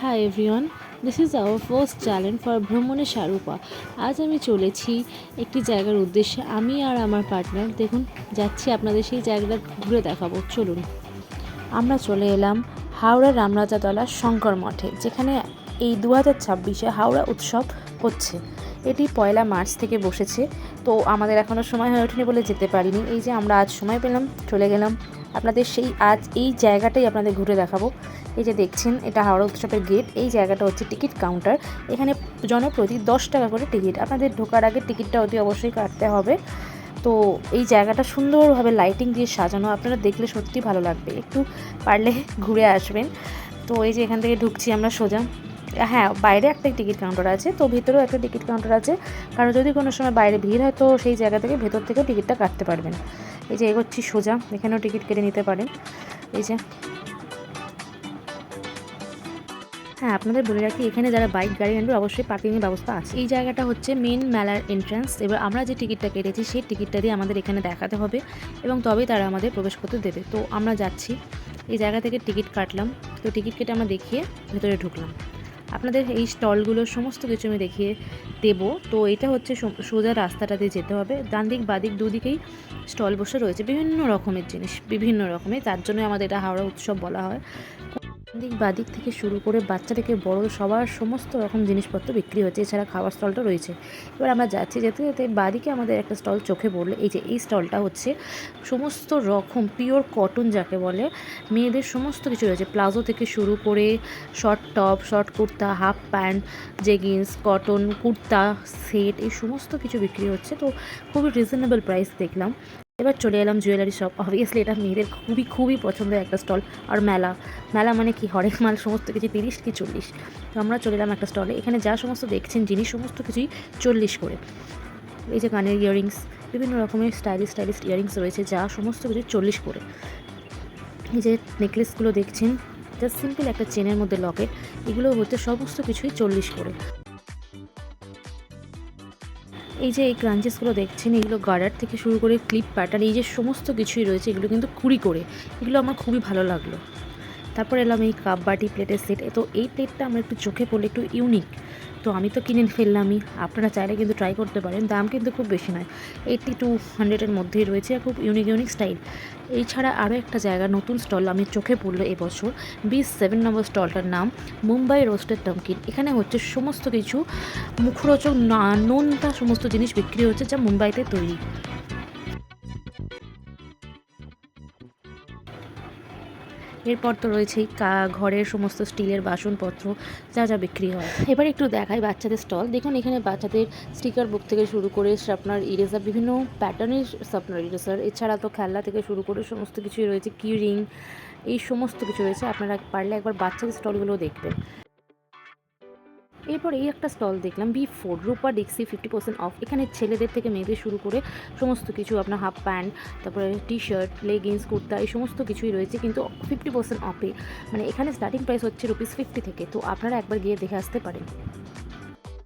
Hi everyone, this is our first challenge for ভ্রমণে শারুপা। আজ আমি চলেছি একটি জায়গার উদ্দেশ্যে। আমি আর আমার পার্টনার দেখুন যাচ্ছি, আপনাদের সেই জায়গাটা ঘুরে দেখাবো। চলুন। আমরা চলে এলাম হাওড়া রামরাজাতলা শঙ্কর মঠে, যেখানে এই 2026-এ হাওড়া উৎসব হচ্ছে। এটি 1 মার্চ থেকে বসেছে। তো আমাদের এখনও সময় হয়ে ওঠেনি বলে যেতে পারিনি। এই যে আমরা আজ সময় পেলাম, চলে গেলাম। আপনাদের সেই আজ এই জায়গাটাই আপনাদের ঘুরে দেখাবো। এই যে দেখছেন, এটা হাওড়া উৎসবের গেট। এই জায়গাটা হচ্ছে টিকিট কাউন্টার। এখানে জনপ্রতি 10 টাকা করে টিকিট। আপনাদের ঢোকার আগে টিকিটটা অতি অবশ্যই কাটতে হবে। তো এই জায়গাটা সুন্দরভাবে লাইটিং দিয়ে সাজানো, আপনারা দেখলে সত্যি ভালো লাগবে। একটু পারলে ঘুরে আসবেন। তো এই যে এখান থেকে ঢুকছি আমরা সোজা। হ্যাঁ, বাইরে একটা টিকিট কাউন্টার আছে, তো ভেতরেও একটা টিকিট কাউন্টার আছে। কারণ যদি কোনো সময় বাইরে ভিড় হয় তো সেই জায়গা থেকে ভেতর থেকেও টিকিটটা কাটতে পারবেন। এই যে এগোচ্ছি সোজা, এখানেও টিকিট কেটে নিতে পারেন। এই যে, হ্যাঁ, আপনাদের বলে রাখি, এখানে যারা বাইক গাড়ি আনবে অবশ্যই পার্কিংয়ের ব্যবস্থা আছে। এই জায়গাটা হচ্ছে মেন মেলার এন্ট্রান্স। এবার আমরা যে টিকিটটা কেটেছি সেই টিকিটটা দিয়ে আমাদের এখানে দেখাতে হবে এবং তবেই তারা আমাদের প্রবেশ করতে দেবে। তো আমরা যাচ্ছি, এই জায়গা থেকে টিকিট কাটলাম। তো টিকিট কেটে আমরা দেখিয়ে ভেতরে ঢুকলাম। আপনাদের এই স্টলগুলোর সমস্ত কিছু আমি দেখিয়ে দেব। তো এটা হচ্ছে সোজা রাস্তাটা দিয়ে যেতে হবে। ডান দিক বাদিক দুদিকেই স্টল বসে রয়েছে বিভিন্ন রকমের জিনিস, বিভিন্ন রকমের। তার জন্য আমাদের এটা হাওড়া উৎসব বলা হয়। দিক বাদিক থেকে শুরু করে বাচ্চা থেকে বড় সবার সমস্ত রকম জিনিসপত্র বিক্রি হচ্ছে। এছাড়া খাওয়ার স্টলটা রয়েছে। এবার আমরা যাচ্ছি, যেতে যেতে বাদিকে আমাদের একটা স্টল চোখে পড়লো। এই যে এই স্টলটা হচ্ছে সমস্ত রকম পিওর কটন যাকে বলে, মেয়েদের সমস্ত কিছু রয়েছে। প্লাজো থেকে শুরু করে short top, short kurta, half pant, jeggings, cotton kurta set, এই সমস্ত কিছু বিক্রি হচ্ছে। তো খুবই রিজনেবল প্রাইস দেখলাম। এবার চলে এলাম জুয়েলারি শপ। অবভিয়াসলি এটা মেয়েদের খুবই খুবই পছন্দের একটা স্টল। আর মেলা মেলা মানে কি, হরেক মাল সমস্ত কিছু 30 কি 40। তো আমরা চলে এলাম একটা স্টলে। এখানে যা সমস্ত দেখছেন জিনিস সমস্ত কিছুই 40 করে। এই যে কানের ইয়াররিংস, বিভিন্ন রকমের স্টাইলিশ স্টাইলিশ ইয়াররিংস রয়েছে, যা সমস্ত কিছু 40 করে। এই যে নেকলেসগুলো দেখছেন, জাস্ট সিম্পল একটা চেনের মধ্যে লকেট, এগুলো হচ্ছে সমস্ত কিছুই 40 করে। এই যে এই ক্রাঞ্চেসগুলো দেখছেন, এগুলো গার্ডার থেকে শুরু করে ক্লিপ প্যাটার্ন, এই যে সমস্ত কিছুই রয়েছে, এগুলো কিন্তু 20 করে। এগুলো আমার খুবই ভালো লাগলো। তারপর এলাম এই কাপ বাটি প্লেটের সেট। তো এই প্লেটটা আমার একটু চোখে পড়লে, একটু ইউনিক। তো আমি তো কিনে ফেললামই। আপনারা চাইলে কিন্তু ট্রাই করতে পারেন। দাম কিন্তু খুব বেশি নয়, 80 to 100-এর মধ্যেই রয়েছে। খুব ইউনিক ইউনিক স্টাইল। এই ছাড়া আরও একটা জায়গা নতুন স্টল আমি চোখে পড়লো এবছর। 27 নম্বর স্টলটার নাম মুম্বাই রোস্টেড টামকিন। এখানে হচ্ছে সমস্ত কিছু মুখরোচক নোনতা সমস্ত জিনিস বিক্রি হচ্ছে, যা মুম্বাইতে তৈরি। এরপর তো রয়েছেই ঘরের সমস্ত স্টিলের বাসনপত্র, যা যা বিক্রি হয়। এবার একটু দেখাই বাচ্চাদের স্টল। দেখুন এখানে বাচ্চাদের স্টিকার বুক থেকে শুরু করে শার্পনার, ইরেজার, বিভিন্ন প্যাটার্নের শার্পনার, ইরেজার, এছাড়া তো খেলনা থেকে শুরু করে সমস্ত কিছুই রয়েছে। কি রিং, এই সমস্ত কিছু রয়েছে। আপনারা পারলে একবার বাচ্চাদের স্টলগুলোও দেখবেন। এরপর এই একটা স্টল দেখলাম, B4 রূপা ডিক্সি 50% অফ। এখানে ছেলেদের থেকে মেয়েদের শুরু করে সমস্ত কিছু, আপনার হাফ প্যান্ট, তারপরে টি শার্ট, লেগিংস, কুর্তা, এই সমস্ত কিছুই রয়েছে, কিন্তু 50% অফে। মানে এখানে স্টার্টিং প্রাইস হচ্ছে ₹50 থেকে। তো আপনারা একবার গিয়ে দেখে আসতে পারেন।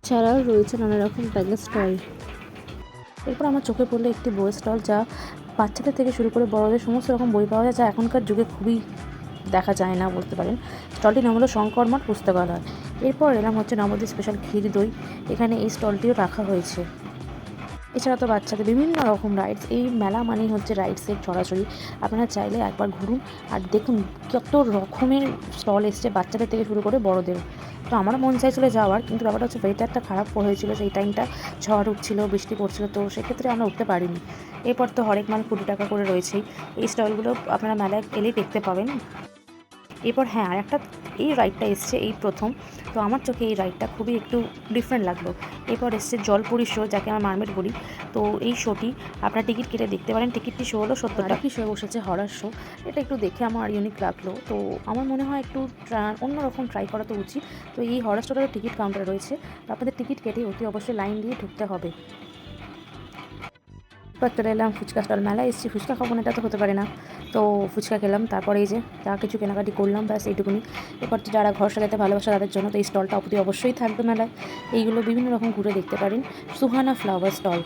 এছাড়াও রয়েছে নানা রকম ব্যাগের স্টল। এরপর আমার চোখে পড়লো একটি বইয়ের স্টল, যা বাচ্চাদের থেকে শুরু করে বড়দের সমস্ত রকম বই পাওয়া যায়, যা এখনকার যুগে খুবই দেখা যায় না বলতে পারেন। স্টলটির নাম হলো শঙ্কর মঠ পুস্তকালয়। এরপর এলাম হচ্ছে নবদ্বীপ স্পেশাল ক্ষীর দই। এখানে এই স্টলটিও রাখা হয়েছে। এছাড়া তো বাচ্চাদের বিভিন্ন রকম রাইডস। এই মেলা মানেই হচ্ছে রাইডসের ছড়াছড়ি। আপনারা চাইলে একবার ঘুরুন আর দেখুন কত রকমের স্টল এসছে, বাচ্চাদের থেকে শুরু করে বড়দের। তো আমারও মন চাইছিল যাওয়ার, কিন্তু ব্যাপারটা হচ্ছে ওয়েদারটা খারাপ হয়েছিল সেই টাইমটা, ঝড় উঠছিল, বৃষ্টি পড়ছিল, তো সেক্ষেত্রে আমরা উঠতে পারিনি। এরপর তো হরেক মাল 20 টাকা করে রয়েছেই। এই স্টলগুলো আপনারা মেলায় এলেই দেখতে পাবেন। এরপর হ্যাঁ, আর একটা এই রাইডটা এসছে এই প্রথম। তো আমার চোখে এই রাইডটা খুবই একটু ডিফারেন্ট লাগলো। এরপর এসছে জলপুরি শো, যাকে আমরা মারমেড বলি। তো এই শোটি আপনারা টিকিট কেটে দেখতে পারেন। টিকিটটি শো হলো 70 টাকা। শো বসেছে হরার শো। এটা একটু দেখে আমার ইউনিক লাগলো। তো আমার মনে হয় একটু অন্যরকম ট্রাই করা তো উচিত। তো এই হরার শোটারও টিকিট কাউন্টার রয়েছে। তো আপনাদের টিকিট কেটে অতি অবশ্যই লাইন দিয়ে ঢুকতে হবে। এবার চলে এলাম ফুচকা স্টল। মেলায় এসেছি, ফুচকা খাবো না এটা তো হতে পারে না। তো ফুচকা খেলাম, তারপরে এই যে যা কিছু কেনাকাটি করলাম, ব্যাস এইটুকুনি। এরপর তো যারা ঘর সাজাতে ভালোবাসে তাদের জন্য তো এই স্টলটা অবশ্যই থাকবে মেলায়। এইগুলো বিভিন্ন রকম ঘুরে দেখতে পারেন। Suhana flower stall.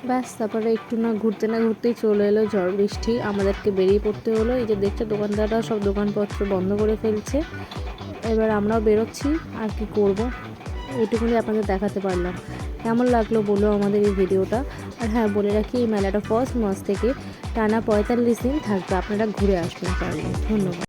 ব্যাস তারপরে একটু না ঘুরতেই চলে এলো ঝড় বৃষ্টি, আমাদেরকে বেরিয়ে পড়তে হলো। এই যে দেখছে দোকানদাররা সব দোকানপত্র বন্ধ করে ফেলছে। এবার আমরাও বেরোচ্ছি, আর কি করব, এইটুকুনি আপনাদের দেখাতে পারলাম। কেমন লাগলো বলো আমাদের এই ভিডিওটা। আর হ্যাঁ, বলে রাখি এই মেলাটা 1 মার্চ থেকে টানা 45 দিন থাকবে, আপনারা ঘুরে আসবেন পারলে। ধন্যবাদ।